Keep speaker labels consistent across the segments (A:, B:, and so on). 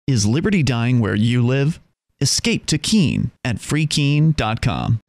A: Is liberty dying where you live? Escape to Keene at freekeene.com.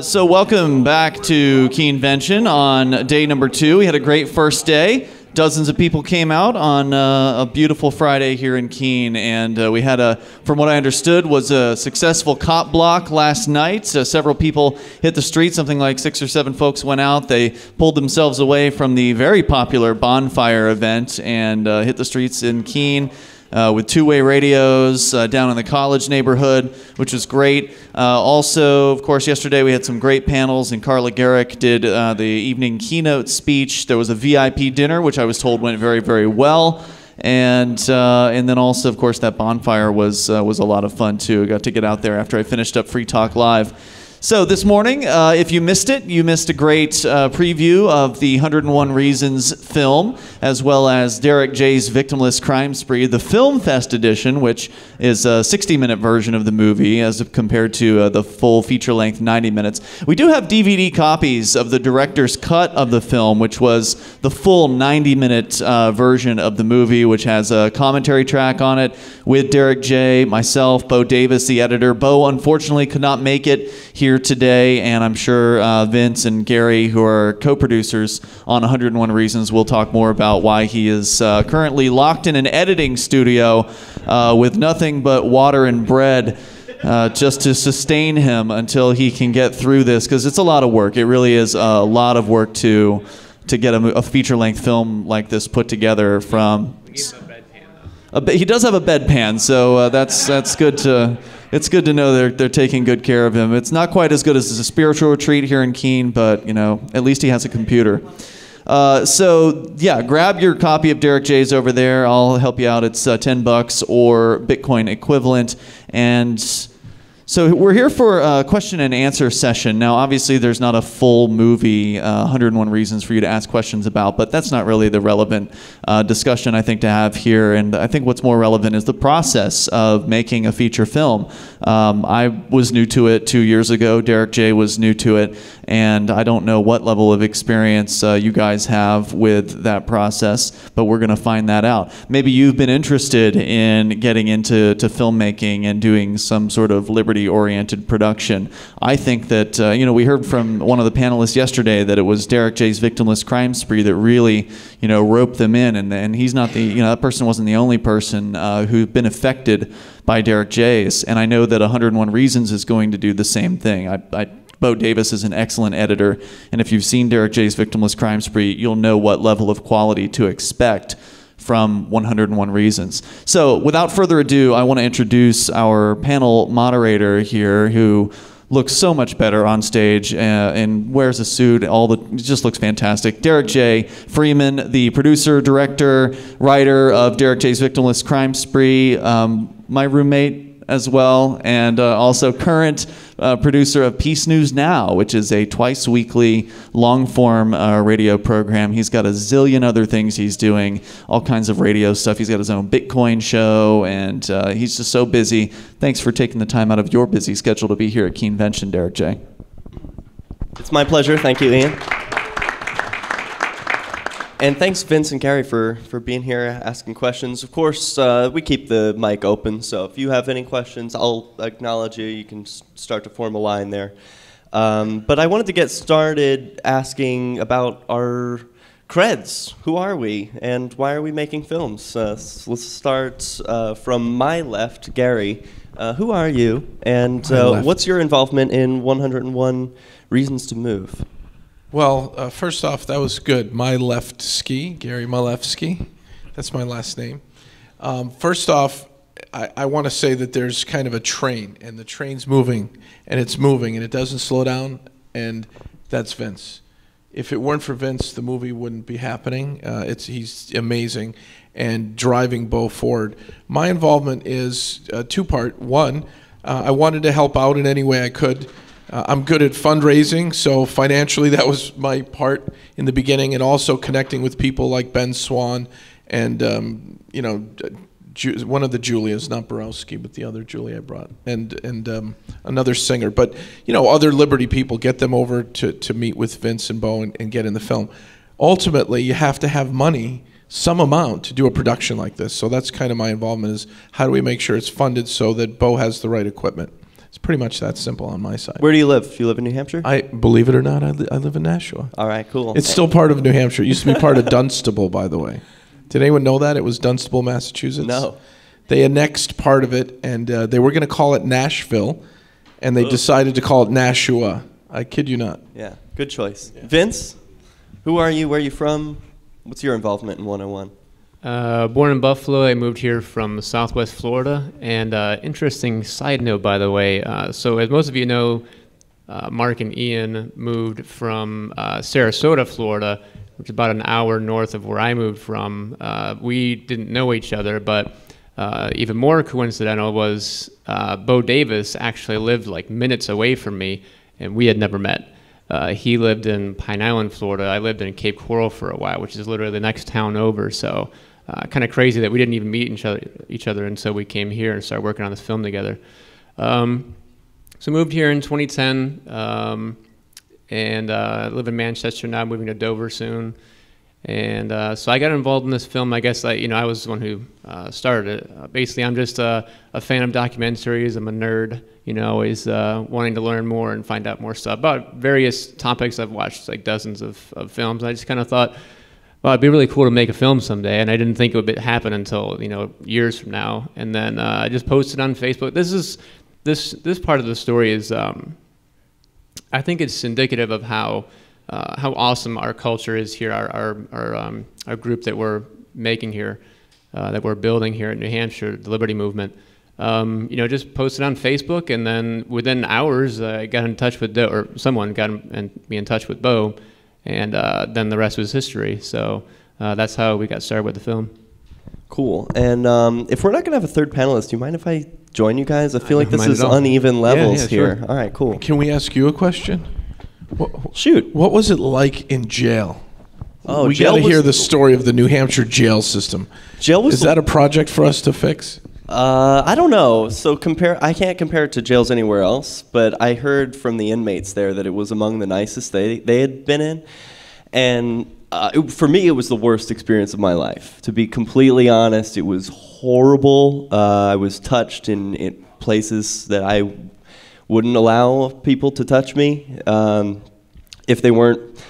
B: So welcome back to Keenevention on day number 2. We had a great first day. Dozens of people came out on a beautiful Friday here in Keene, and we had from what I understood, was a successful cop block last night. Several people hit the street. Something like 6 or 7 folks went out. They pulled themselves away from the very popular bonfire event and hit the streets in Keene. With two-way radios down in the college neighborhood, which was great. Also, of course, yesterday we had some great panels, and Carla Garrick did the evening keynote speech. There was a VIP dinner, which I was told went very, very well. And then also, of course, that bonfire was a lot of fun, too. I got to get out there after I finished up Free Talk Live. So this morning, if you missed it, you missed a great preview of the 101 Reasons film, as well as Derrick J's Victimless Crime Spree, the Film Fest edition, which is a 60-minute version of the movie as compared to the full feature-length 90 minutes. We do have DVD copies of the director's cut of the film, which was the full 90-minute version of the movie, which has a commentary track on it with Derrick J, myself, Bo Davis, the editor. Bo, unfortunately, could not make it here today, and I'm sure Vince and Gary, who are co-producers on 101 Reasons, will talk more about why he is currently locked in an editing studio with nothing but water and bread just to sustain him until he can get through this, because it's a lot of work. It really is a lot of work to get a feature-length film like this put together from... He does have a bedpan, so that's good to... It's good to know they're taking good care of him. It's not quite as good as a spiritual retreat here in Keene, but you know, at least he has a computer. So yeah, grab your copy of Derrick J's over there. I'll help you out. It's $10 or Bitcoin equivalent. And so we're here for a question and answer session. Now, obviously, there's not a full movie, 101 Reasons for you to ask questions about, but that's not really the relevant discussion, I think, to have here. And I think what's more relevant is the process of making a feature film. I was new to it 2 years ago. Derrick J was new to it. And I don't know what level of experience you guys have with that process, but we're going to find that out. Maybe you've been interested in getting into filmmaking and doing some sort of liberty-oriented production. I think that, you know, we heard from one of the panelists yesterday that it was Derrick J's Victimless Crime Spree that really, you know, roped them in, and he's not the, you know, that person wasn't the only person who's been affected by Derrick J's, and I know that 101 Reasons is going to do the same thing. Bo Davis is an excellent editor, and if you've seen Derrick J's Victimless Crime Spree, you'll know what level of quality to expect from 101 Reasons. So without further ado, I want to introduce our panel moderator here, who looks so much better on stage and wears a suit. It just looks fantastic. Derrick J Freeman, the producer, director, writer of Derrick J's Victimless Crime Spree, my roommate as well, and also current producer of Peace News Now, which is a twice-weekly long-form radio program. He's got a zillion other things he's doing, all kinds of radio stuff. He's got his own Bitcoin show, and he's just so busy. Thanks for taking the time out of your busy schedule to be here at Keenevention, Derrick J.
C: It's my pleasure. Thank you, Ian. And thanks, Vince and Gary, for being here, asking questions. Of course, we keep the mic open, so if you have any questions, I'll acknowledge you. You can start to form a line there. But I wanted to get started asking about our creds. Who are we, and why are we making films? Let's start from my left, Gary. Who are you, and what's your involvement in 101 Reasons to Move?
D: Well, first off, that was good. Miliefsky, Gary Miliefsky. That's my last name. First off, I want to say that there's kind of a train, and the train's moving, and it's moving, and it doesn't slow down, and that's Vince. If it weren't for Vince, the movie wouldn't be happening. He's amazing and driving Bo forward. My involvement is two-part. One, I wanted to help out in any way I could. I'm good at fundraising, so financially that was my part in the beginning, and also connecting with people like Ben Swan and you know, one of the Julias, not Borowski, but the other Julia I brought, and another singer. But you know, other Liberty people, get them over to meet with Vince and Bo and get in the film. Ultimately, you have to have money some amount to do a production like this. So that's kind of my involvement, is how do we make sure it's funded so that Bo has the right equipment? It's pretty much that simple on my side.
C: Where do you live? You live in New Hampshire?
D: Believe it or not, I live in Nashua.
C: All right, cool.
D: It's still part of New Hampshire. It used to be part of Dunstable, by the way. Did anyone know that? It was Dunstable, Massachusetts?
C: No.
D: They annexed part of it, and they were going to call it Nashville, and they decided to call it Nashua. I kid you not.
C: Yeah, good choice. Yeah. Vince, who are you? Where are you from? What's your involvement in 101?
E: Born in Buffalo, I moved here from Southwest Florida. And interesting side note, by the way. So as most of you know, Mark and Ian moved from Sarasota, Florida, which is about an hour north of where I moved from. We didn't know each other, but even more coincidental was Bo Davis actually lived like minutes away from me, and we had never met. He lived in Pine Island, Florida. I lived in Cape Coral for a while, which is literally the next town over. So kind of crazy that we didn't even meet each other until we came here and started working on this film together. So moved here in 2010, and I live in Manchester now, moving to Dover soon. And so I got involved in this film. I guess I was the one who started it. Basically, I'm just a fan of documentaries. I'm a nerd, always wanting to learn more and find out more stuff about various topics. I've watched like dozens of films. And I just kind of thought, well, it'd be really cool to make a film someday. And I didn't think it would happen until years from now. And then I just posted on Facebook. This part of the story is, I think it's indicative of how awesome our culture is here, our group that we're making here, that we're building here at New Hampshire, the Liberty Movement. Just posted on Facebook, and then within hours, I got in touch with someone got me in touch with Bo, and then the rest was history. So that's how we got started with the film.
C: Cool. And if we're not going to have a third panelist, do you mind if I join you guys? I feel like this is uneven levels here. Sure. All right, cool.
D: Can we ask you a question?
C: Shoot.
D: What was it like in jail?
C: Oh,
D: we got to hear the story of the New Hampshire jail system. Is that a project for us to fix?
C: I don't know. So I can't compare it to jails anywhere else, but I heard from the inmates there that it was among the nicest they had been in. And for me, it was the worst experience of my life. To be completely honest, it was horrible. I was touched in places that I wouldn't allow people to touch me if they weren't,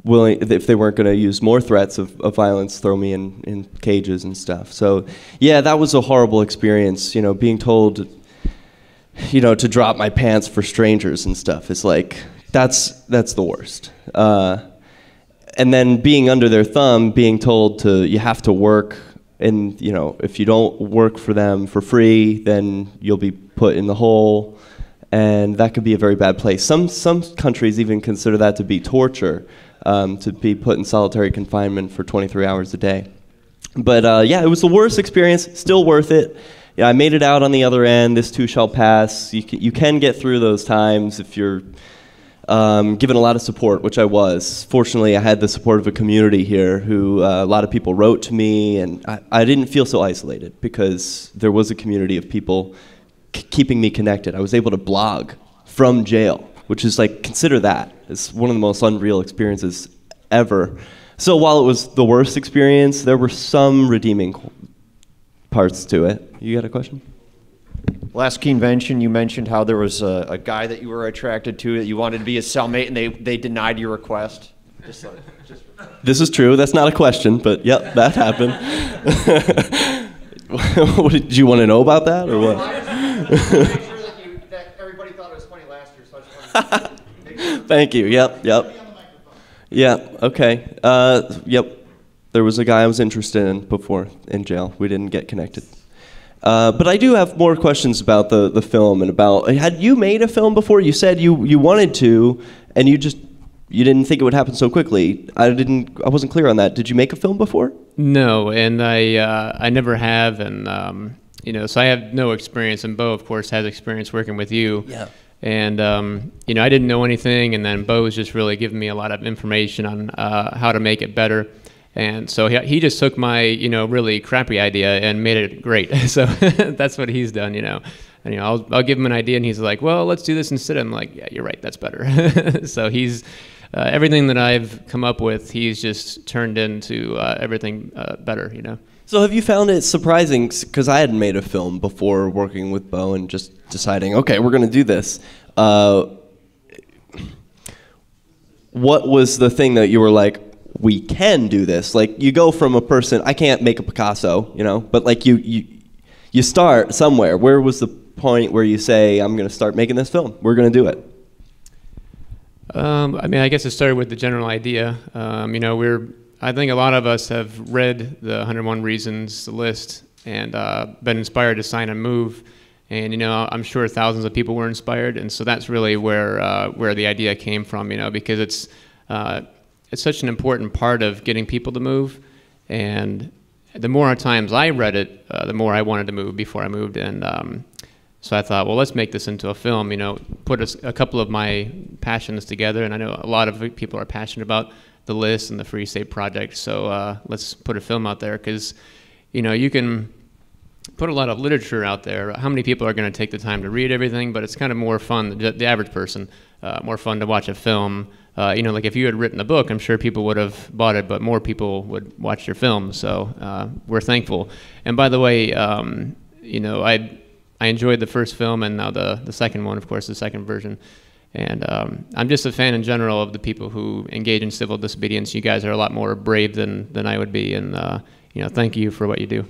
C: willing. If they weren't going to use more threats of violence, throw me in cages and stuff. So, yeah, that was a horrible experience. Being told, to drop my pants for strangers and stuff. It's like that's the worst. And then being under their thumb, being told you have to work, and if you don't work for them for free, then you'll be put in the hole, and that could be a very bad place. Some countries even consider that to be torture, to be put in solitary confinement for 23 hours a day. But yeah, it was the worst experience. Still worth it. Yeah, I made it out on the other end. This too shall pass. You can get through those times if you're given a lot of support, which I was. Fortunately, I had the support of a community here who a lot of people wrote to me, and I didn't feel so isolated because there was a community of people keeping me connected. I was able to blog from jail, which is consider that. It's one of the most unreal experiences ever. So while it was the worst experience, there were some redeeming parts to it. You got a question?
F: Last Keenevention, you mentioned how there was a guy that you were attracted to, that you wanted to be his cellmate, and they denied your request.
C: This is true. That's not a question, but yep, that happened. Did you want to know about that, or what?
F: Make sure that everybody thought it was funny last year, so I just wanted to
C: Thank you. Yep. Yeah. Okay. Yep. There was a guy I was interested in before in jail. We didn't get connected. But I do have more questions about the film and about, had you made a film before? You said you wanted to, and you didn't think it would happen so quickly. I wasn't clear on that. Did you make a film before?
E: No, and I never have, and so I have no experience, and Bo, of course, has experience working with you. Yeah. And I didn't know anything, and then Bo was just really giving me a lot of information on how to make it better. And so he just took my, really crappy idea and made it great. So that's what he's done, And, I'll give him an idea, and he's like, well, let's do this instead. I'm like, yeah, you're right, that's better. So he's everything that I've come up with, he's just turned into everything better, you know.
C: So have you found it surprising, because I hadn't made a film before working with Bo and just deciding, okay, we're going to do this. What was the thing that you were like, we can do this? Like, you go from a person, I can't make a Picasso, you know, but like you start somewhere. Where was the point where you say, I'm going to start making this film? We're going to do it.
E: I mean, I guess it started with the general idea. You know, I think a lot of us have read the 101 Reasons, the list, and been inspired to sign and move. And, you know, I'm sure thousands of people were inspired. And so that's really where the idea came from, you know, because it's such an important part of getting people to move. And the more times I read it, the more I wanted to move before I moved. And so I thought, well, let's make this into a film, you know, put a couple of my passions together. And I know a lot of people are passionate about the list and the Free State Project. So let's put a film out there, because, you know, you can put a lot of literature out there. How many people are going to take the time to read everything? But it's kind of more fun, the average person, more fun to watch a film. You know, like if you had written a book, I'm sure people would have bought it, but more people would watch your film. So we're thankful. And by the way, you know, I enjoyed the first film, and now the second one, of course, the second version. And I'm just a fan in general of the people who engage in civil disobedience. You guys are a lot more brave than I would be. And, you know, thank you for what you do.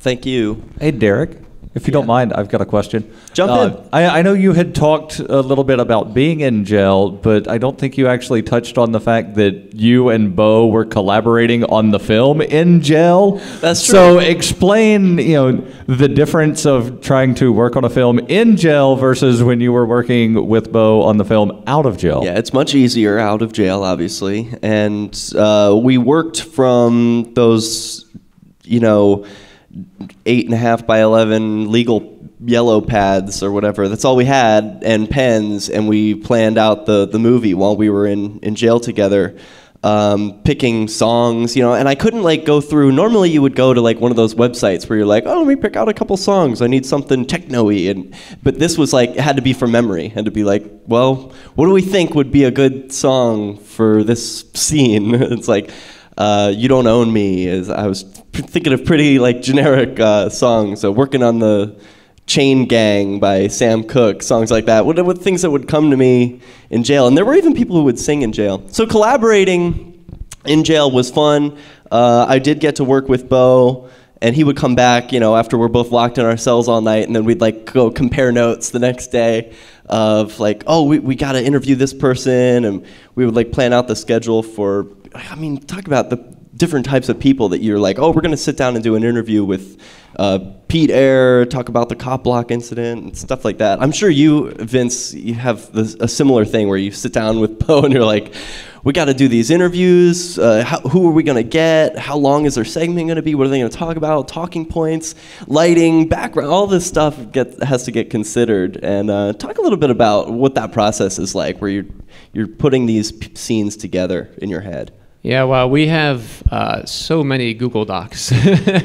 C: Thank you.
G: Hey, Derrick, if you don't mind, I've got a question.
C: Jump in.
G: I know you had talked a little bit about being in jail, but I don't think you actually touched on the fact that you and Bo were collaborating on the film in jail.
C: That's true.
G: So explain, you know, the difference of trying to work on a film in jail versus when you were working with Bo on the film out of jail.
C: Yeah, it's much easier out of jail, obviously. And we worked from those, you know, 8.5 by 11 legal yellow pads or whatever. That's all we had, and pens, and we planned out the movie while we were in jail together, picking songs, you know. And I couldn't like go through. Normally, you would go to like one of those websites where you're like, oh, let me pick out a couple songs. I need something techno-y, but this was like, it had to be from memory. Had to be like, well, what do we think would be a good song for this scene? It's like, You Don't Own Me. I was thinking of pretty like generic songs. So working on the Chain Gang by Sam Cooke, songs like that. What things that would come to me in jail. And there were even people who would sing in jail. So collaborating in jail was fun. I did get to work with Bo, and he would come back, you know, after we're both locked in our cells all night, and then we'd like go compare notes the next day of like, oh, we got to interview this person, and we would like plan out the schedule for, I mean, talk about the different types of people that you're like, oh, we're going to sit down and do an interview with Pete Eyre, talk about the cop block incident and stuff like that. I'm sure you, Vince, you have a similar thing where you sit down with Bo and you're like, we got to do these interviews. Who are we going to get? How long is their segment going to be? What are they going to talk about? Talking points, lighting, background, all this stuff has to get considered. And talk a little bit about what that process is like, where you're putting these scenes together in your head.
E: Yeah, well, we have so many Google Docs.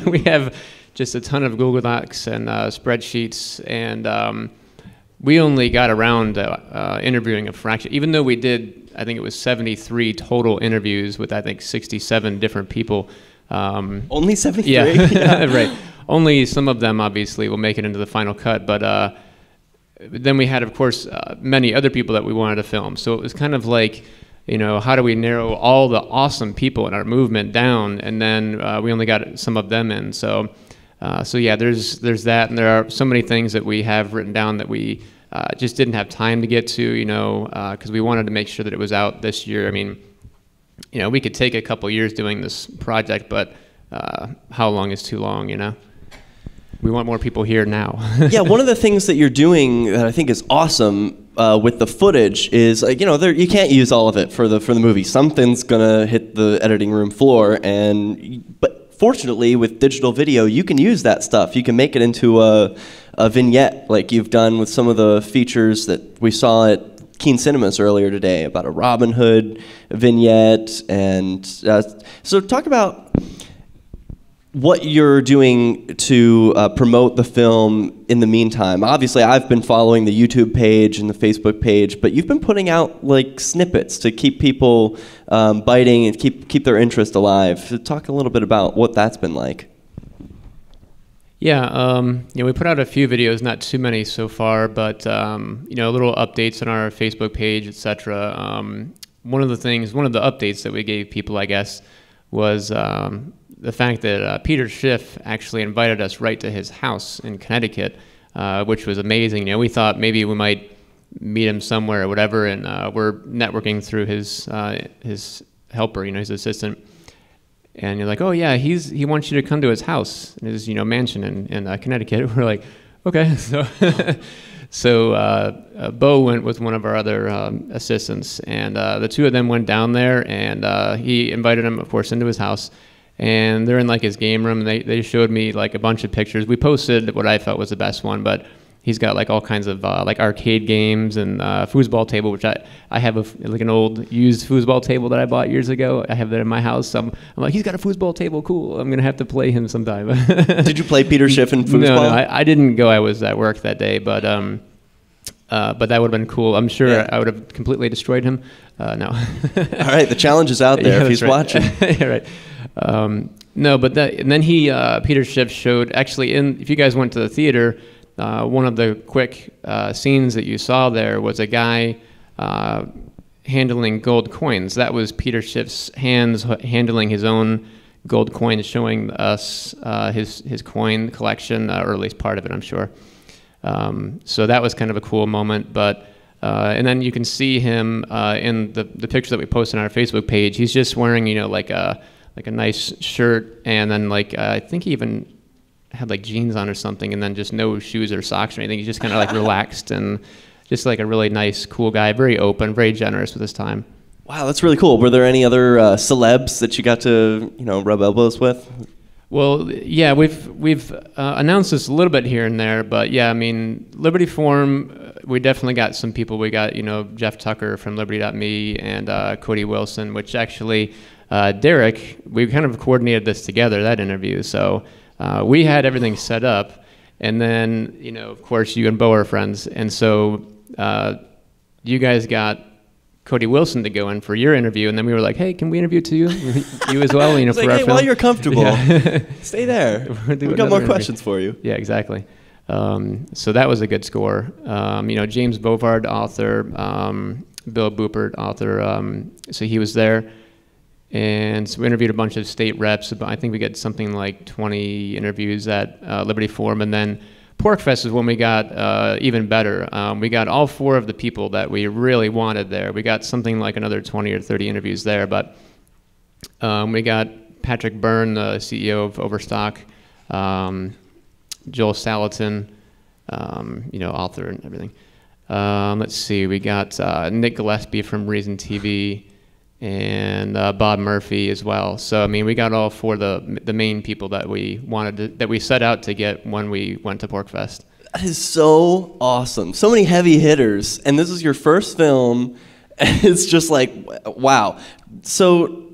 E: We have just a ton of Google Docs and spreadsheets, and we only got around interviewing a fraction. Even though we did, I think it was 73 total interviews with, I think, 67 different people.
C: Only 73?
E: Yeah, right. Only some of them, obviously, will make it into the final cut, but then we had, of course, many other people that we wanted to film. So it was kind of like, you know, how do we narrow all the awesome people in our movement down, and then we only got some of them in. So yeah, there's that, and there are so many things that we have written down that we just didn't have time to get to, you know, because we wanted to make sure that it was out this year. I mean, you know, we could take a couple years doing this project, but how long is too long, you know? We want more people here now.
C: Yeah, one of the things that you're doing that I think is awesome with the footage is, like, you know, you can't use all of it for the movie. Something's gonna hit the editing room floor, but fortunately with digital video, you can use that stuff. You can make it into a vignette, like you've done with some of the features that we saw at Keene Cinemas earlier today about a Robin Hood vignette, and so talk about what you're doing to promote the film in the meantime. Obviously, I've been following the YouTube page and the Facebook page, but you've been putting out like snippets to keep people biting and keep their interest alive. So talk a little bit about what that's been like.
E: Yeah, we put out a few videos, not too many so far, but little updates on our Facebook page, etc. One of the updates that we gave people, I guess, was the fact that Peter Schiff actually invited us right to his house in Connecticut, which was amazing. We thought maybe we might meet him somewhere or whatever, and we're networking through his helper, his assistant. And you're like, oh yeah, he wants you to come to his house, his mansion in Connecticut. We're like, okay. So Bo went with one of our other assistants, and the two of them went down there, and he invited him, of course, into his house. And they're in like his game room, and they showed me like a bunch of pictures. We posted what I felt was the best one, but he's got like all kinds of like arcade games and foosball table, which I have like an old used foosball table that I bought years ago. I have that in my house. So I'm like, he's got a foosball table, cool. I'm gonna have to play him sometime.
C: Did you play Peter Schiff in foosball?
E: No, I didn't go. I was at work that day, but that would have been cool. I'm sure I would have completely destroyed him. No.
C: All right, the challenge is out there if he's watching.
E: Yeah, right. No, but and then Peter Schiff showed, actually, if you guys went to the theater, one of the quick scenes that you saw there was a guy handling gold coins. That was Peter Schiff's hands handling his own gold coins, showing us his coin collection, or at least part of it, I'm sure. So that was kind of a cool moment. But and then you can see him in the picture that we posted on our Facebook page. He's just wearing, like a nice shirt, and then I think he even had like jeans on or something, and then just no shoes or socks or anything. He's just kind of like relaxed and just like a really nice, cool guy, very open, very generous with his time.
C: Wow, that's really cool. Were there any other celebs that you got to rub elbows with?
E: Well, yeah, we've announced this a little bit here and there, but yeah, I mean, Liberty Forum, we definitely got some people. We got Jeff Tucker from Liberty.me and Cody Wilson, which actually Derrick, we kind of coordinated this together, that interview. So we had everything set up, and then of course you and Bo are friends, and so you guys got Cody Wilson to go in for your interview, and then we were like, hey, can we interview you as well?
C: It's
E: for
C: like,
E: our
C: hey,
E: film?
C: while you're comfortable, stay there. We've got more questions for you.
E: Yeah, exactly. So that was a good score. James Bovard, author, Bill Boopert, author, so he was there. And so we interviewed a bunch of state reps. I think we got something like 20 interviews at Liberty Forum. And then PorcFest is when we got even better. We got all 4 of the people that we really wanted there. We got something like another 20 or 30 interviews there. But we got Patrick Byrne, the CEO of Overstock, Joel Salatin, author and everything. Let's see, we got Nick Gillespie from Reason TV, and Bob Murphy as well. So I mean, we got all 4 of the main people that we wanted that we set out to get when we went to PorcFest.
C: That is so awesome. So many heavy hitters, and this is your first film, and it's just like, wow. So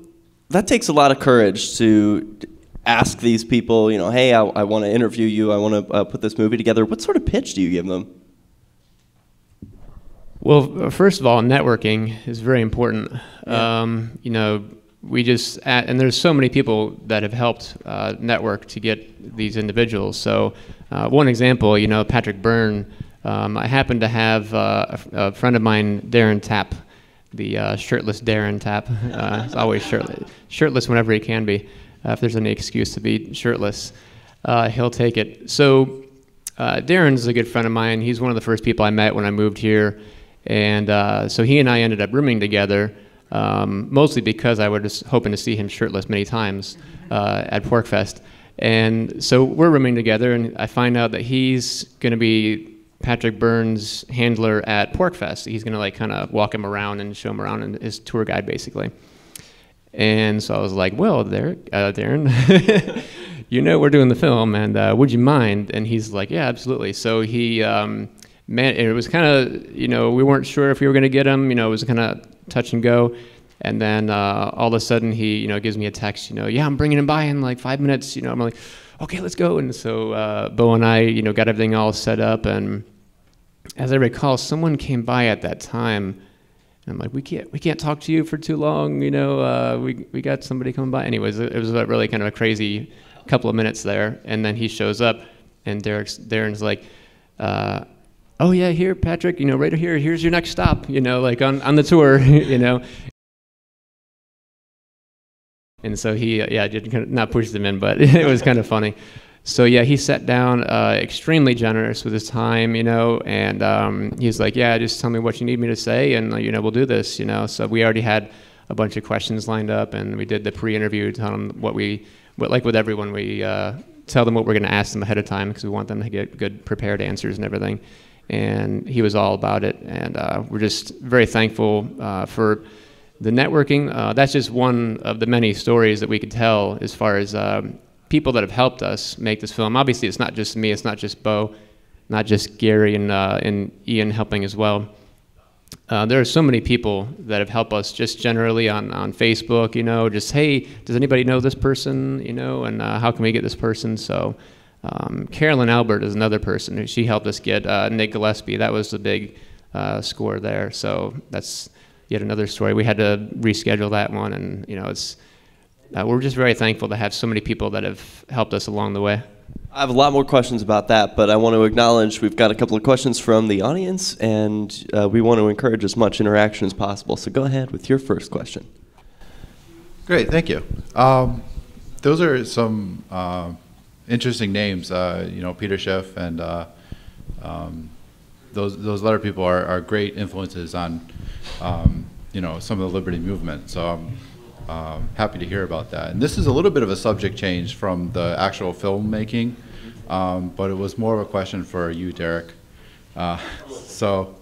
C: that takes a lot of courage to ask these people, hey, I want to interview you. I want to put this movie together. What sort of pitch do you give them?
E: Well, first of all, networking is very important.
C: Yeah.
E: We just, and there's so many people that have helped network to get these individuals. So one example, Patrick Byrne, I happen to have a friend of mine, Darren Tapp, the shirtless Darren Tapp. He's always shirtless whenever he can be. If there's any excuse to be shirtless, he'll take it. So Darren's a good friend of mine. He's one of the first people I met when I moved here. And so he and I ended up rooming together, mostly because I was just hoping to see him shirtless many times at PorcFest. And so we're rooming together, and I find out that he's going to be Patrick Byrne's handler at PorcFest. He's going to kind of walk him around and show him around, and his tour guide basically. And so I was like, well, Darren, we're doing the film, and would you mind? And he's like, yeah, absolutely. So he, it was kind of, we weren't sure if we were going to get him. It was kind of touch and go. And then all of a sudden he, gives me a text, yeah, I'm bringing him by in like 5 minutes. I'm like, okay, let's go. And so Bo and I, got everything all set up. And as I recall, someone came by at that time. And I'm like, we can't talk to you for too long. We got somebody coming by. Anyways, it was a really kind of a crazy couple of minutes there. And then he shows up, and Darren's like, oh yeah, here, Patrick, right here, here's your next stop, like on the tour, And so he, did kind of not push them in, but it was kind of funny. So yeah, he sat down, extremely generous with his time, and he's like, yeah, just tell me what you need me to say, and we'll do this, So we already had a bunch of questions lined up, and we did the pre-interview, tell them like with everyone, we tell them what we're going to ask them ahead of time because we want them to get good prepared answers and everything. And he was all about it, and we're just very thankful for the networking. That's just one of the many stories that we could tell as far as people that have helped us make this film. Obviously, it's not just me, it's not just Bo, not just Gary and Ian helping as well. There are so many people that have helped us just generally on Facebook, just, hey, does anybody know this person, and how can we get this person? So Carolyn Albert is another person. She helped us get Nick Gillespie. That was the big score there. So that's yet another story. We had to reschedule that one, and it's we're just very thankful to have so many people that have helped us along the way.
C: I have a lot more questions about that, but I want to acknowledge we've got a couple of questions from the audience, and we want to encourage as much interaction as possible. So go ahead with your first question.
H: Great, thank you. Those are some interesting names, Peter Schiff and those letter people are great influences on, some of the liberty movement. So I'm happy to hear about that. And this is a little bit of a subject change from the actual filmmaking, but it was more of a question for you, Derrick. In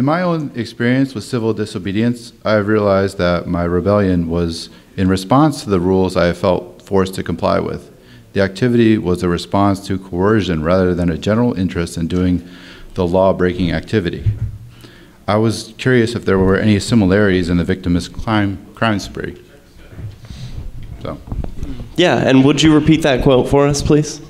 H: my own experience with civil disobedience, I realized that my rebellion was in response to the rules I felt forced to comply with. The activity was a response to coercion rather than a general interest in doing the law-breaking activity. I was curious if there were any similarities in the Victimless Crime Spree. So.
C: Yeah, and would you repeat that quote for us, please?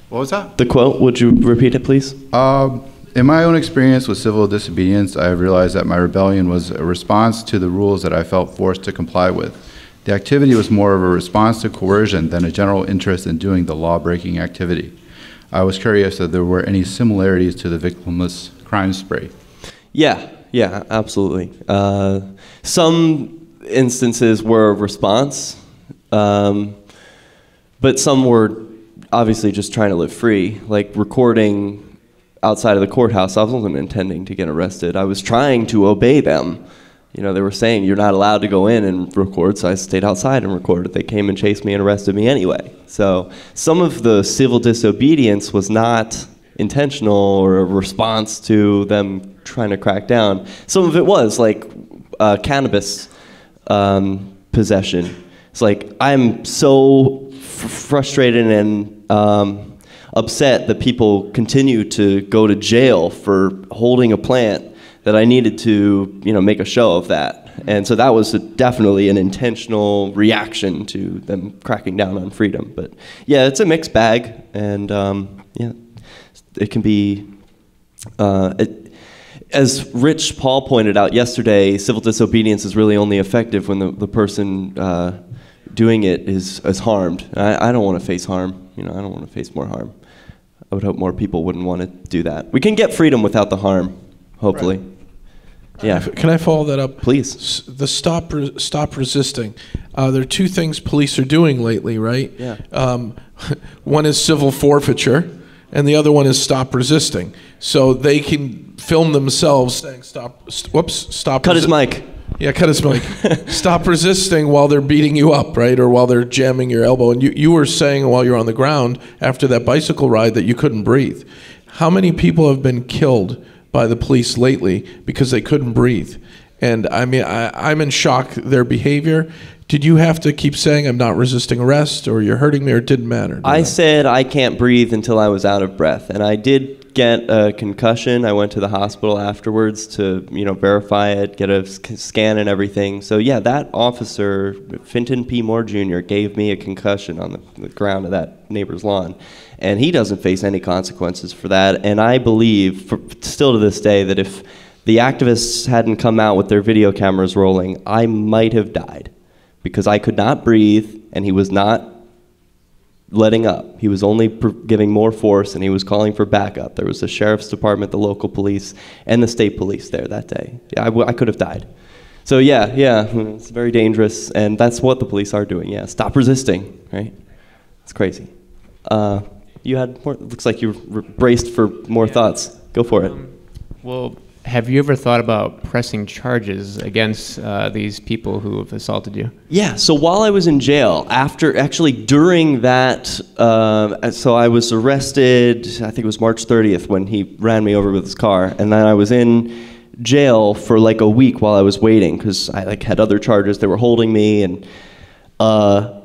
H: What was that?
C: The quote, would you repeat it, please?
H: In my own experience with civil disobedience, I realized that my rebellion was a response to the rules that I felt forced to comply with. The activity was more of a response to coercion than a general interest in doing the law-breaking activity. I was curious if there were any similarities to the Victimless Crime Spree. Yeah, absolutely. Some instances were a response, but some were obviously just trying to live free, like recording outside of the courthouse. I wasn't intending to get arrested. I was trying to obey them. They were saying you're not allowed to go in and record, so I stayed outside and recorded. They came and chased me and arrested me anyway. So some of the civil disobedience was not intentional or a response to them trying to crack down. Some of it was like cannabis possession. It's like I'm so frustrated and upset that people continue to go to jail for holding a plant that I needed to, make a show of that. And so that was definitely an intentional reaction to them cracking down on freedom. But yeah, it's a mixed bag, and it can be, as Rich Paul pointed out yesterday, civil disobedience is really only effective when the person doing it is harmed. I don't want to face harm. I don't want to face more harm. I would hope more people wouldn't want to do that. We can get freedom without the harm, hopefully. Right. Yeah.
D: Can I follow that up?
C: Please.
D: The stop resisting. There are two things police are doing lately, right?
C: Yeah.
D: One is civil forfeiture, and the other one is stop resisting. So they can film themselves saying stop.
C: Cut his mic.
D: Yeah, cut his mic. Stop resisting while they're beating you up, right? Or while they're jamming your elbow. And you were saying while you're on the ground after that bicycle ride that you couldn't breathe. How many people have been killed by the police lately because they couldn't breathe? And I mean, I'm in shock their behavior. Did you have to keep saying I'm not resisting arrest, or you're hurting me, or it didn't matter?
C: I said I can't breathe until I was out of breath, and I did
H: get a concussion. I went to the hospital afterwards to, verify it, get a scan and everything. So yeah, that officer, Finton P. Moore Jr., gave me a concussion on the ground of that neighbor's lawn. And he doesn't face any consequences for that. And I believe, still to this day, that if the activists hadn't come out with their video cameras rolling, I might have died. Because I could not breathe, and he was not letting up. He was only giving more force, and he was calling for backup. There was the sheriff's department, the local police, and the state police there that day. I could have died. So yeah, it's very dangerous, and that's what the police are doing, yeah. Stop resisting, right? It's crazy. You had more, looks like you were braced for more thoughts. Go for it.
E: Well, have you ever thought about pressing charges against these people who have assaulted you?
H: Yeah, so while I was in jail, during that, so I was arrested, I think it was March 30th when he ran me over with his car, and then I was in jail for like a week while I was waiting, because I had other charges, they were holding me, and all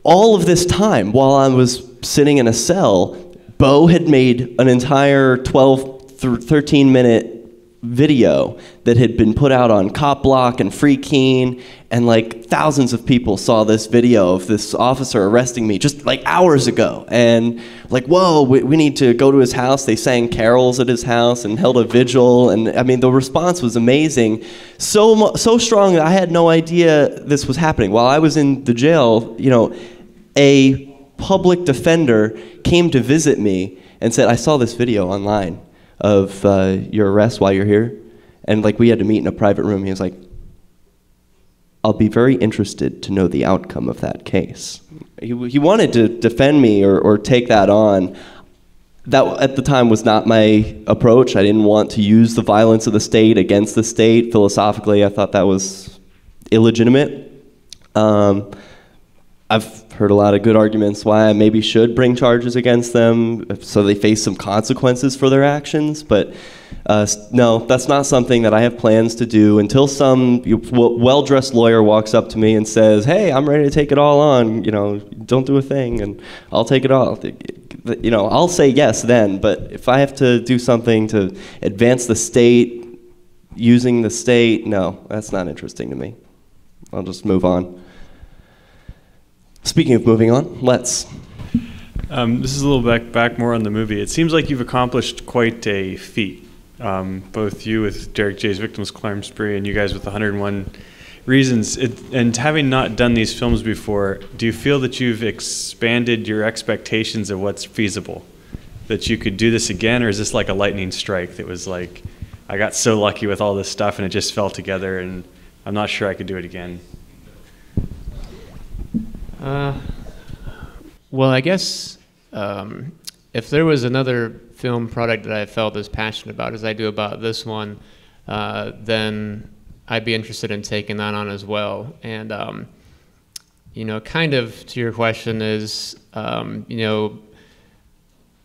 H: of this time while I was sitting in a cell, Bo had made an entire 13-minute video that had been put out on Cop Block and Free Keene, and like thousands of people saw this video of this officer arresting me just like hours ago, and like, whoa, we need to go to his house. They sang carols at his house and held a vigil, and I mean the response was amazing, so strong that I had no idea this was happening. While I was in the jail, a public defender came to visit me and said, I saw this video online of your arrest while you're here, and like we had to meet in a private room. He was like, I'll be very interested to know the outcome of that case. He wanted to defend me or take that on. That at the time was not my approach. I didn't want to use the violence of the state against the state. Philosophically, I thought that was illegitimate. I've heard a lot of good arguments why I maybe should bring charges against them so they face some consequences for their actions, but no, that's not something that I have plans to do until some well-dressed lawyer walks up to me and says, hey, I'm ready to take it all on, don't do a thing, and I'll take it all. I'll say yes then, but if I have to do something to advance the state, using the state, no, that's not interesting to me. I'll just move on. Speaking of moving on, let's.
I: This is a little back more on the movie. It seems like you've accomplished quite a feat. Both you with Derrick J's Victimless Crime Spree and you guys with 101 Reasons. And having not done these films before, do you feel that you've expanded your expectations of what's feasible? That you could do this again, or is this like a lightning strike that was like, I got so lucky with all this stuff and it just fell together and I'm not sure I could do it again?
E: Well, I guess if there was another film product that I felt as passionate about as I do about this one, then I'd be interested in taking that on as well. And, kind of to your question is, the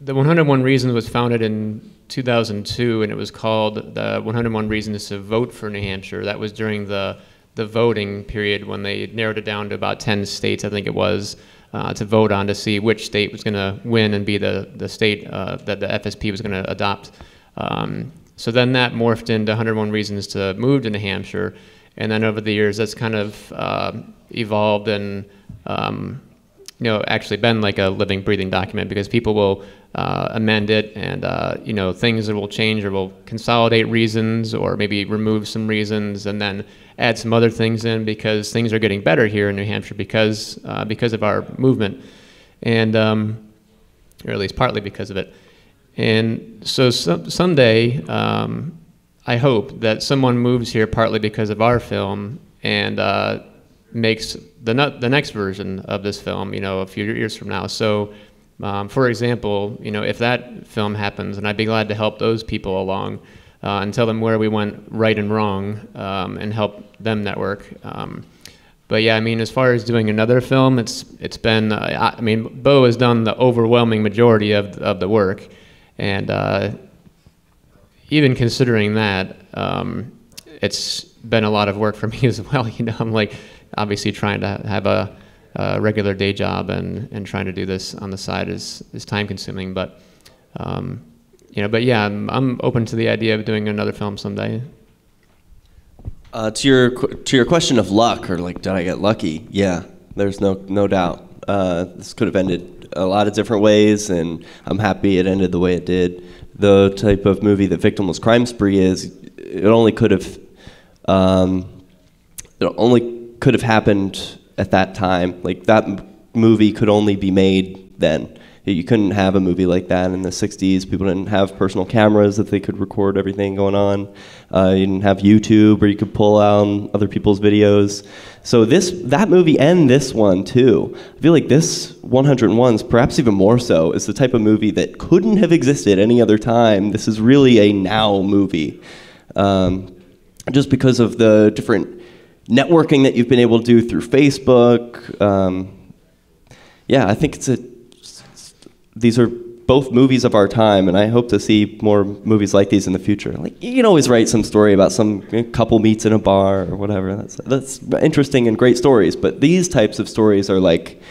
E: 101 Reasons was founded in 2002, and it was called the 101 Reasons to Vote for New Hampshire. That was during the voting period when they narrowed it down to about 10 states, I think it was, to vote on to see which state was going to win and be the state that the FSP was going to adopt. So then that morphed into 101 Reasons to move to New Hampshire, and then over the years that's kind of evolved and actually been like a living, breathing document, because people will amend it, and things that will change or will consolidate reasons or maybe remove some reasons and then add some other things in, because things are getting better here in New Hampshire because of our movement, and or at least partly because of it. And so someday, I hope that someone moves here partly because of our film and makes the next version of this film, a few years from now. So, for example, if that film happens, and I'd be glad to help those people along and tell them where we went right and wrong, and help them network. But yeah, as far as doing another film, it's been, Bo has done the overwhelming majority of the work, and even considering that, it's been a lot of work for me as well. I'm like obviously trying to have a regular day job and trying to do this on the side is time consuming, but but yeah, I'm open to the idea of doing another film someday.
C: To your question of luck, or like, did I get lucky? Yeah, there's no doubt. This could have ended a lot of different ways, and I'm happy it ended the way it did. The type of movie that Victimless Crime Spree is, it only could have happened at that time. Like, that movie could only be made then. You couldn't have a movie like that in the 60s. People didn't have personal cameras that they could record everything going on. You didn't have YouTube where you could pull out other people's videos. So that movie and this one too, I feel like this 101's perhaps even more so, is the type of movie that couldn't have existed any other time. This is really a now movie. Just because of the different networking that you've been able to do through Facebook. Yeah, I think these are both movies of our time, and I hope to see more movies like these in the future. Like, you can always write some story about some couple meets in a bar or whatever. That's interesting and great stories, but these types of stories are like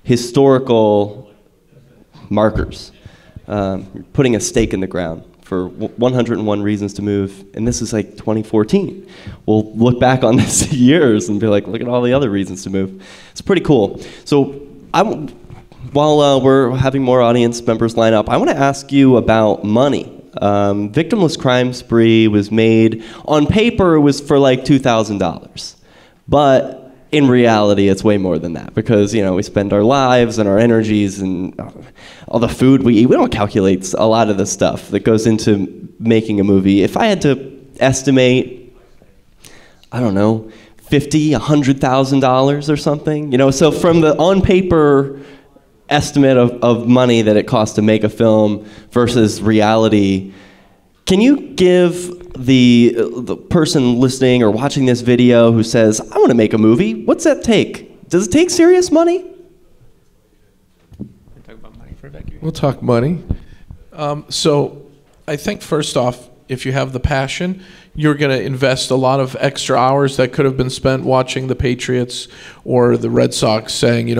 C: historical markers. Putting a stake in the ground for 101 Reasons to Move, and this is like 2014. We'll look back on this years and be like, look at all the other reasons to move. It's pretty cool. So while we're having more audience members line up, I want to ask you about money. Victimless Crime Spree was made, on paper, it was for like $2,000. But in reality, it's way more than that, because, we spend our lives and our energies and all the food we eat. We don't calculate a lot of the stuff that goes into making a movie. If I had to estimate, I don't know, $50,000, $100,000 or something, so from the on paper estimate of money that it costs to make a film versus reality, can you give the person listening or watching this video who says, I want to make a movie, what's that take? Does it take serious money?
D: We'll talk money. So I think first off, if you have the passion, you're going to invest a lot of extra hours that could have been spent watching the Patriots or the Red Sox saying,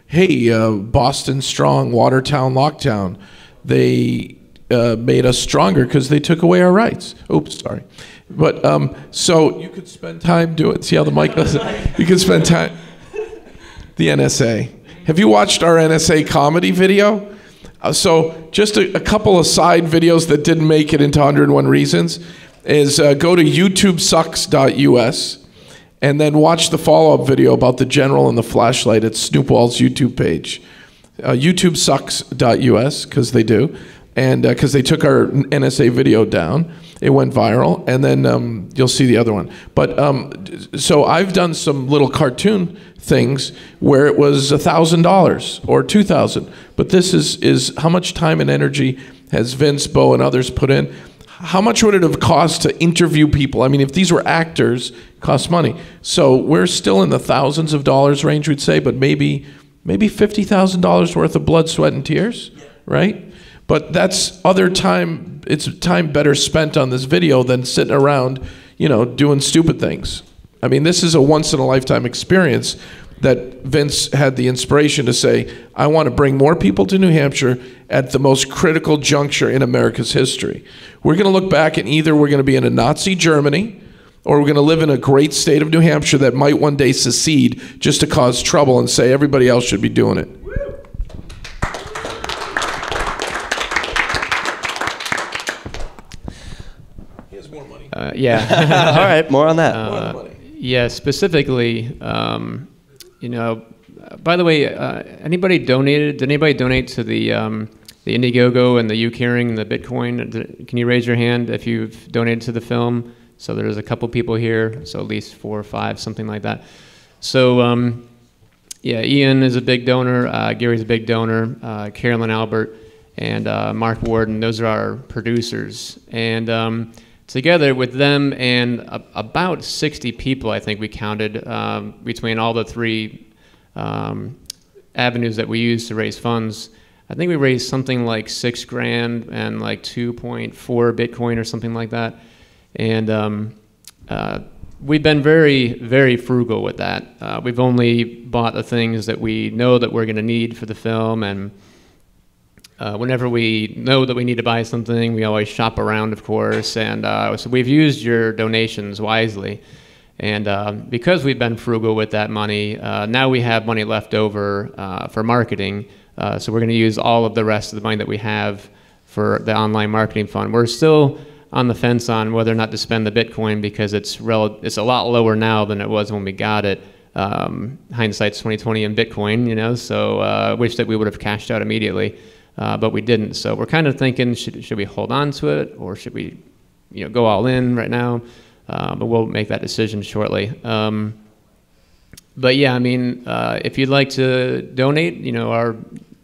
D: hey, Boston strong, Watertown lockdown. They made us stronger because they took away our rights. Oops, sorry. But so you could spend time doing. See how the mic does it? You could spend time. The NSA. Have you watched our NSA comedy video? So just a couple of side videos that didn't make it into 101 Reasons is go to YouTubeSucks.us. And then watch the follow-up video about the general and the flashlight at Snoopwall's YouTube page. YouTubeSucks.us, because they do. And because they took our NSA video down. It went viral. And then you'll see the other one. But so I've done some little cartoon things where it was $1,000 or $2,000. But this is how much time and energy has Vince, Bo, and others put in. How much would it have cost to interview people? I mean, if these were actors, it costs money. So we're still in the thousands of dollars range, we'd say, but maybe $50,000 worth of blood, sweat, and tears, right? But that's other time. It's time better spent on this video than sitting around, doing stupid things. I mean, this is a once-in-a-lifetime experience that Vince had the inspiration to say, I want to bring more people to New Hampshire at the most critical juncture in America's history. We're going to look back and either we're going to be in a Nazi Germany or we're going to live in a great state of New Hampshire that might one day secede just to cause trouble and say everybody else should be doing it. He has more money.
E: Yeah.
C: All right, more on that. More money.
E: Yeah, specifically, by the way, anybody donated? Did anybody donate to the Indiegogo and the Ukering and the Bitcoin? Can you raise your hand if you've donated to the film? So there's a couple people here, so at least 4 or 5, something like that. So yeah, Ian is a big donor, Gary's a big donor, Carolyn Albert, and Mark Warden. Those are our producers. And together with them and about 60 people, I think we counted, between all the 3 avenues that we use to raise funds. I think we raised something like $6,000 and like 2.4 Bitcoin or something like that. And we've been very, very frugal with that. We've only bought the things that we know that we're going to need for the film, and whenever we know that we need to buy something, we always shop around, of course, and so we've used your donations wisely. And because we've been frugal with that money, now we have money left over for marketing. So we're going to use all of the rest of the money that we have for the online marketing fund. We're still on the fence on whether or not to spend the Bitcoin because it's a lot lower now than it was when we got it. Hindsight's 2020 in Bitcoin, you know. So I wish that we would have cashed out immediately, but we didn't. So we're kind of thinking, should we hold on to it or should we, go all in right now? But we'll make that decision shortly. But yeah, I mean, if you'd like to donate,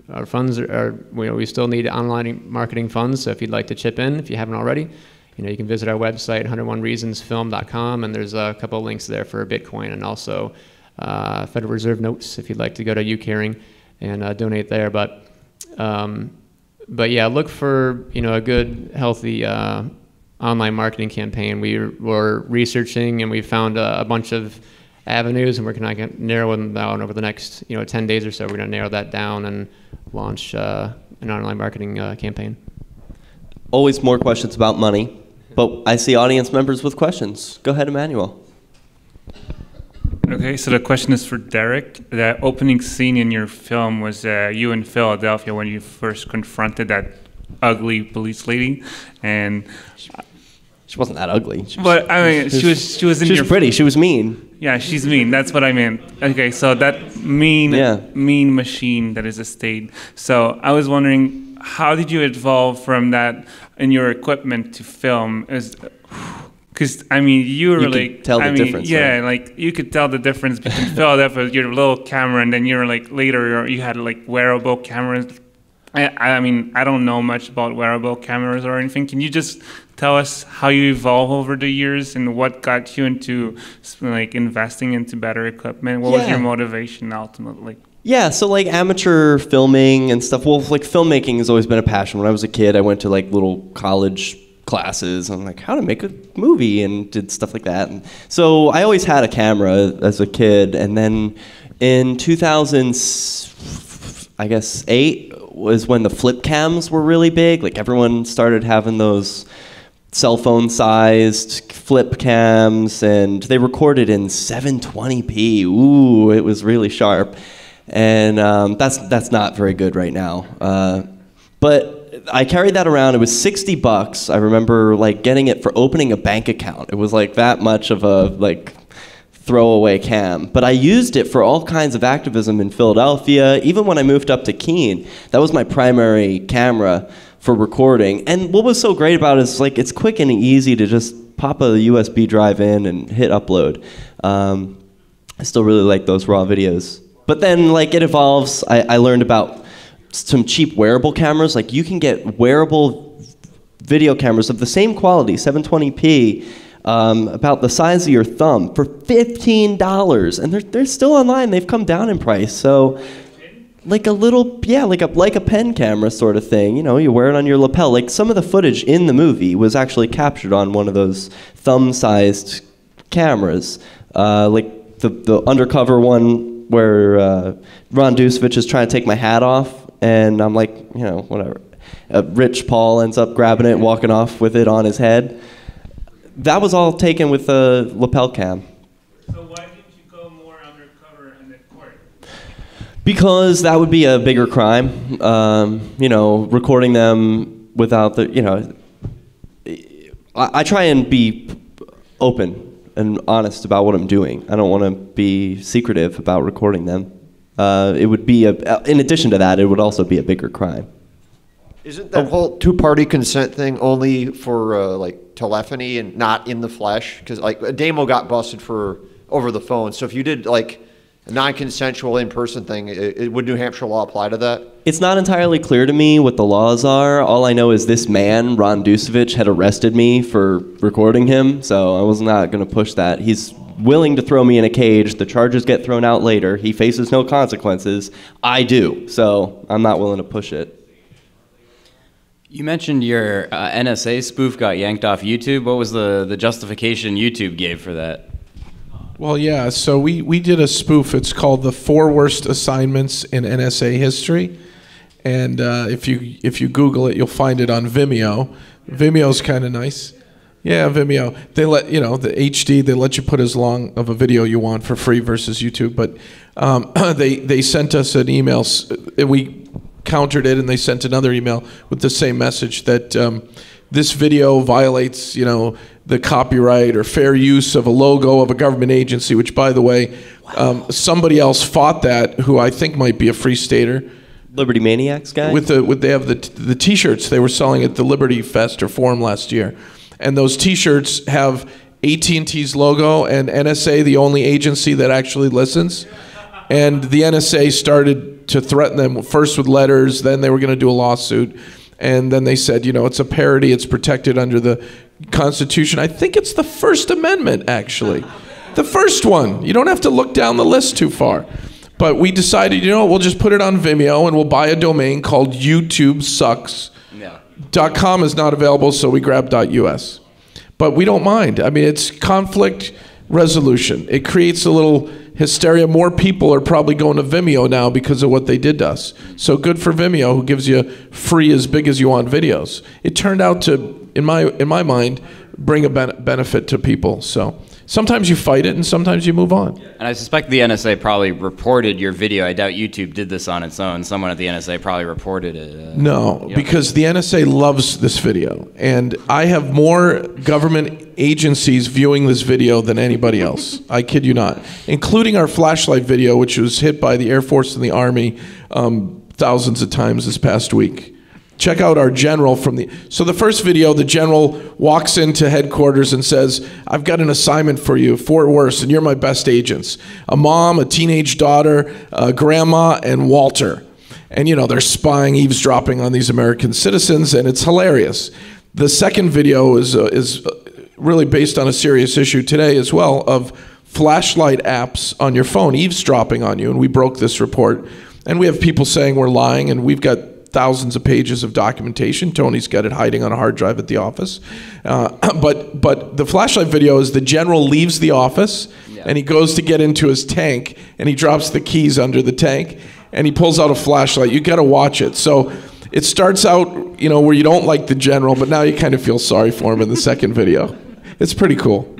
E: our funds are we still need online marketing funds. So if you'd like to chip in, if you haven't already, you can visit our website, 101reasonsfilm.com, and there's a couple of links there for Bitcoin and also Federal Reserve notes if you'd like to go to UCaring and donate there. But yeah, look for a good, healthy online marketing campaign. We were researching and we found a bunch of avenues, and we're going to narrow them down over the next 10 days or so. We're going to narrow that down and launch an online marketing campaign.
C: Always more questions about money, but I see audience members with questions. Go ahead, Emmanuel.
J: Okay, so the question is for Derrick. The opening scene in your film was you in Philadelphia when you first confronted that ugly police lady, and
C: she wasn't that ugly.
J: She was
C: pretty. She was mean.
J: Yeah, she's mean. That's what I meant. Okay, so that mean machine that is a state. So I was wondering, how did you evolve from that in your equipment to film? Because you were
C: could tell the difference.
J: Yeah, right? You could tell the difference between Philadelphia with your little camera, and then later you had wearable cameras. I don't know much about wearable cameras or anything. Can you just tell us how you evolved over the years and what got you into investing into better equipment? What was your motivation ultimately?
C: Yeah, so amateur filming and stuff. Well, filmmaking has always been a passion. When I was a kid, I went to little college classes on how to make a movie and did stuff like that. And so I always had a camera as a kid, and then in 2008 was when the flip cams were really big. Everyone started having those cell phone sized flip cams, and they recorded in 720p. Ooh, it was really sharp. And that's not very good right now. But I carried that around. It was $60. I remember getting it for opening a bank account. It was that much of a throwaway cam. But I used it for all kinds of activism in Philadelphia. Even when I moved up to Keene, that was my primary camera for recording. And what was so great about it is it's quick and easy to just pop a USB drive in and hit upload. I still really like those raw videos. But then it evolves. I learned about some cheap wearable cameras. You can get wearable video cameras of the same quality, 720p, about the size of your thumb for $15, and they're still online. They've come down in price. So like a pen camera sort of thing. You wear it on your lapel. Some of the footage in the movie was actually captured on one of those thumb-sized cameras, the undercover one where Ron Dusevich is trying to take my hat off, and I'm whatever. Rich Paul ends up grabbing it and walking off with it on his head. That was all taken with a lapel cam.
J: So why didn't you go more undercover in the court?
C: Because that would be a bigger crime. Recording them without the, I try and be open and honest about what I'm doing. I don't want to be secretive about recording them. It would be in addition to that, it would also be a bigger crime.
F: Isn't that whole two-party consent thing only for telephony and not in the flesh? Because Damo got busted for over the phone. So if you did a non-consensual in-person thing, would New Hampshire law apply to that?
C: It's not entirely clear to me what the laws are. All I know is this man, Ron Dusevich, had arrested me for recording him, so I was not going to push that. He's willing to throw me in a cage. The charges get thrown out later. He faces no consequences. I do, so I'm not willing to push it.
K: You mentioned your NSA spoof got yanked off YouTube. What was the justification YouTube gave for that?
D: Well, yeah, so we did a spoof. It's called The 4 Worst Assignments in NSA History. And if you Google it, you'll find it on Vimeo. Vimeo's kind of nice. Yeah, Vimeo. They let the HD. They let you put as long of a video you want for free versus YouTube. But they sent us an email. We countered it, and they sent another email with the same message that this video violates the copyright or fair use of a logo of a government agency. Which, by the way, somebody else fought that, who I think might be a Free Stater.
C: Liberty Maniacs guy.
D: They have the T-shirts they were selling at the Liberty Fest or Forum last year. And those T-shirts have AT&T's logo and NSA, the only agency that actually listens. And the NSA started to threaten them, first with letters, then they were going to do a lawsuit. And then they said, it's a parody, it's protected under the Constitution. I think it's the First Amendment, actually. The first one. You don't have to look down the list too far. But we decided, we'll just put it on Vimeo and we'll buy a domain called YouTubeSucks. .com is not available, so we grabbed .us. But we don't mind. I mean, it's conflict resolution. It creates a little hysteria. More people are probably going to Vimeo now because of what they did to us. So good for Vimeo, who gives you free as big as you want videos. It turned out to, in my mind, bring a benefit to people. So sometimes you fight it and sometimes you move on.
K: And I suspect the NSA probably reported your video. I doubt YouTube did this on its own. Someone at the NSA probably reported it.
D: No, because the NSA loves this video. And I have more government agencies viewing this video than anybody else. I kid you not. Including our flashlight video, which was hit by the Air Force and the Army thousands of times this past week. Check out our general so the first video, the general walks into headquarters and says, I've got an assignment for you, Fort Worth, and you're my best agents. A mom, a teenage daughter, a grandma, and Walter. And they're spying, eavesdropping on these American citizens, and it's hilarious. The second video is really based on a serious issue today as well of flashlight apps on your phone, eavesdropping on you, and we broke this report. And we have people saying we're lying, and we've got thousands of pages of documentation. Tony's got it hiding on a hard drive at the office. But the flashlight video is the general leaves the office and he goes to get into his tank and he drops the keys under the tank and he pulls out a flashlight. You got to watch it. So it starts out, where you don't like the general, but now you kind of feel sorry for him in the second video. It's pretty cool.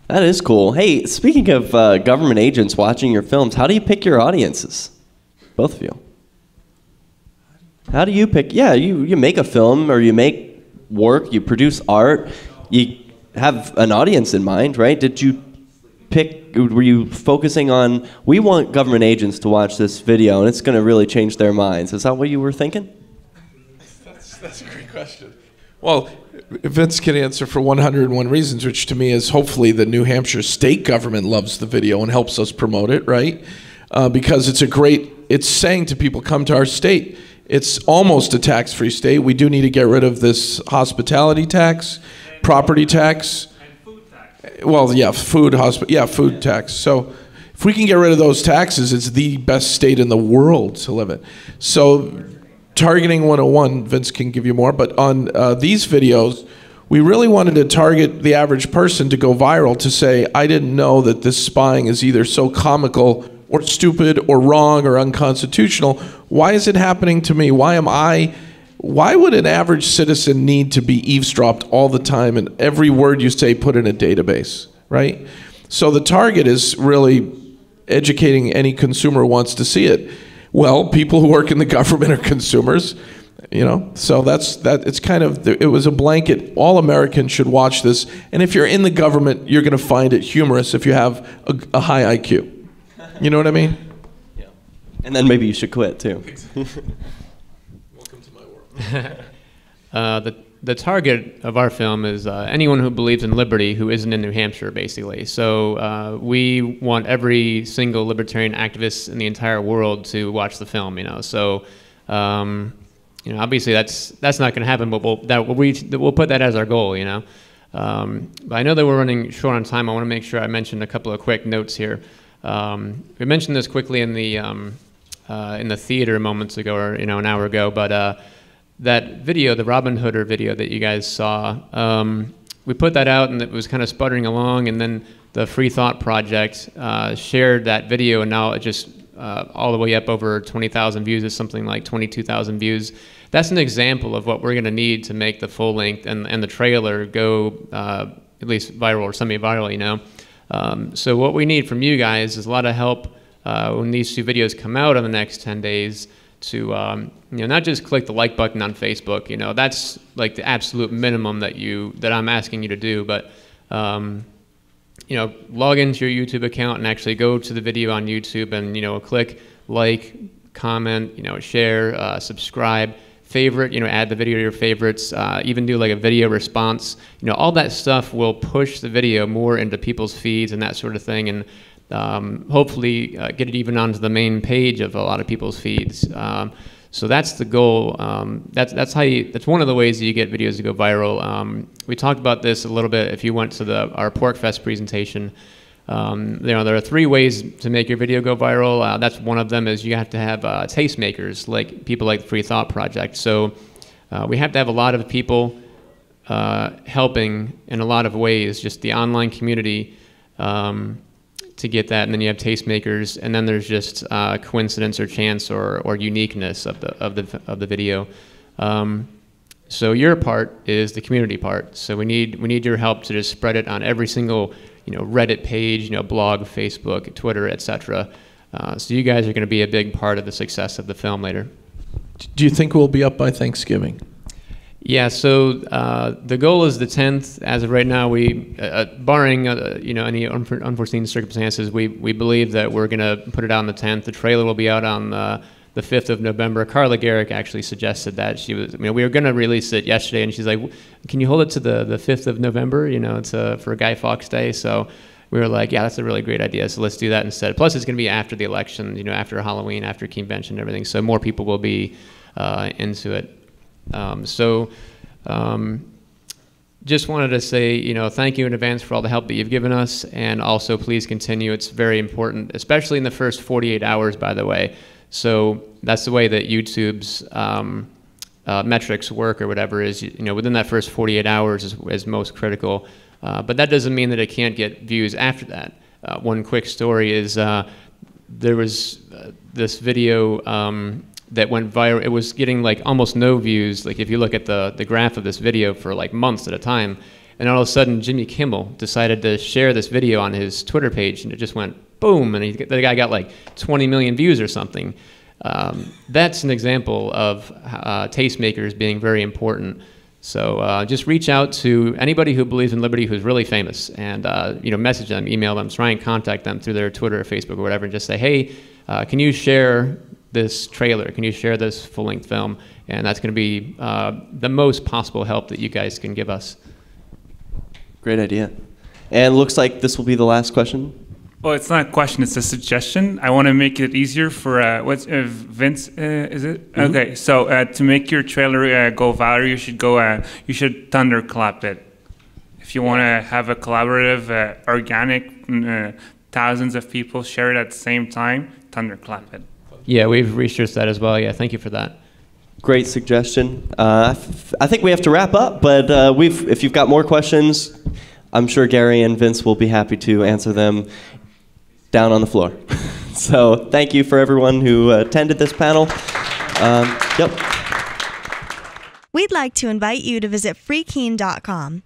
C: That is cool. Hey, speaking of government agents watching your films, how do you pick your audiences? Both of you. How do you pick? Yeah, you make a film or you make work, you produce art, you have an audience in mind, right? Did you pick, were you focusing on, we want government agents to watch this video and it's going to really change their minds? Is that what you were thinking?
D: That's a great question. Well, Vince can answer for 101 reasons, which to me is hopefully the New Hampshire state government loves the video and helps us promote it, right? Because it's saying to people, come to our state. It's almost a tax-free state. We do need to get rid of this hospitality tax, property tax. And food tax. Well, yeah, food tax. So if we can get rid of those taxes, it's the best state in the world to live in. So targeting 101, Vince can give you more, but on these videos, we really wanted to target the average person to go viral, to say, I didn't know that this spying is either so comical or stupid or wrong or unconstitutional. Why is it happening to me? Why would an average citizen need to be eavesdropped all the time and every word you say put in a database, right? So the target is really educating any consumer who wants to see it. Well, people who work in the government are consumers, so it's kind of, it was a blanket, all Americans should watch this, and if you're in the government, you're gonna find it humorous if you have a high IQ. You know what I mean?
C: Yeah. And then maybe you should quit too.
D: Welcome to my world.
E: The target of our film is anyone who believes in liberty who isn't in New Hampshire, basically. So we want every single libertarian activist in the entire world to watch the film. So obviously that's not going to happen, but we'll put that as our goal. But I know that we're running short on time. I want to make sure I mention a couple of quick notes here. We mentioned this quickly in the theater moments ago, or an hour ago, but that video, the Robin Hooder video that you guys saw, we put that out and it was kind of sputtering along, and then the Free Thought Project shared that video, and now it just all the way up over 20,000 views. It's something like 22,000 views. That's an example of what we're going to need to make the full length and the trailer go at least viral or semi-viral, you know. So what we need from you guys is a lot of help when these 2 videos come out in the next 10 days to, you know, not just click the like button on Facebook, you know, that's like the absolute minimum that I'm asking you to do, but, you know, log into your YouTube account and actually go to the video on YouTube and, you know, click like, comment, you know, share, subscribe, favorite, you know, add the video to your favorites, even do like a video response. You know, all that stuff will push the video more into people's feeds and that sort of thing, and hopefully get it even onto the main page of a lot of people's feeds. So that's the goal. That's one of the ways that you get videos to go viral. We talked about this a little bit if you went to our PorkFest presentation. You know, there are 3 ways to make your video go viral. That's one of them is you have to have tastemakers, like people like the Free Thought Project. So we have to have a lot of people helping in a lot of ways, just the online community to get that, and then you have tastemakers, and then there's just coincidence or chance or uniqueness of the video. So your part is the community part. So we need your help to just spread it on every single, you know, Reddit page, you know, blog, Facebook, Twitter, etc. So you guys are going to be a big part of the success of the film later.
D: Do you think we'll be up by Thanksgiving?
E: Yeah, so the goal is the 10th. As of right now, we, barring you know, any unforeseen circumstances, we believe that we're going to put it out on the 10th. The trailer will be out on the 5th of November. Carla Garrick actually suggested that. She was, you know, we were going to release it yesterday, and she's like, "Can you hold it to the 5th of November? You know, it's for Guy Fawkes Day." So we were like, "Yeah, that's a really great idea. So let's do that instead." Plus, it's going to be after the election, you know, after Halloween, after Keenevention and everything. So more people will be into it. Just wanted to say, you know, thank you in advance for all the help that you've given us, and also please continue. It's very important, especially in the first 48 hours, by the way. So that's the way that YouTube's metrics work or whatever is, you know, within that first 48 hours is most critical. But that doesn't mean that it can't get views after that. One quick story is there was this video that went viral. It was getting like almost no views. Like if you look at the graph of this video for like months at a time, and all of a sudden Jimmy Kimmel decided to share this video on his Twitter page, and it just went boom, and the guy got like 20 million views or something. That's an example of tastemakers being very important. So just reach out to anybody who believes in liberty who's really famous, and you know, message them, email them, try and contact them through their Twitter or Facebook or whatever, and just say, hey, can you share this trailer? Can you share this full-length film? And that's going to be the most possible help that you guys can give us.
C: Great idea. And looks like this will be the last question.
J: Well, it's not a question, it's a suggestion. I want to make it easier for, Vince, is it? Mm-hmm. Okay, so to make your trailer go viral, you should thunderclap it. If you want to have a collaborative, organic, thousands of people share it at the same time, thunderclap it.
E: Yeah, we've researched that as well. Yeah, thank you for that.
C: Great suggestion. I think we have to wrap up, but if you've got more questions, I'm sure Gary and Vince will be happy to answer them down on the floor. So thank you for everyone who attended this panel. Yep.
L: We'd like to invite you to visit freekeene.com.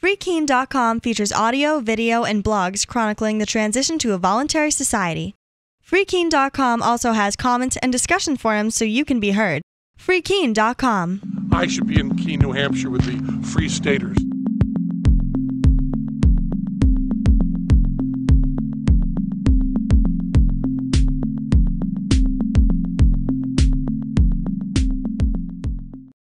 L: Freekeene.com features audio, video, and blogs chronicling the transition to a voluntary society. Freekeene.com also has comment and discussion forums so you can be heard. Freekeene.com.
M: I should be in Keene, New Hampshire with the Free Staters.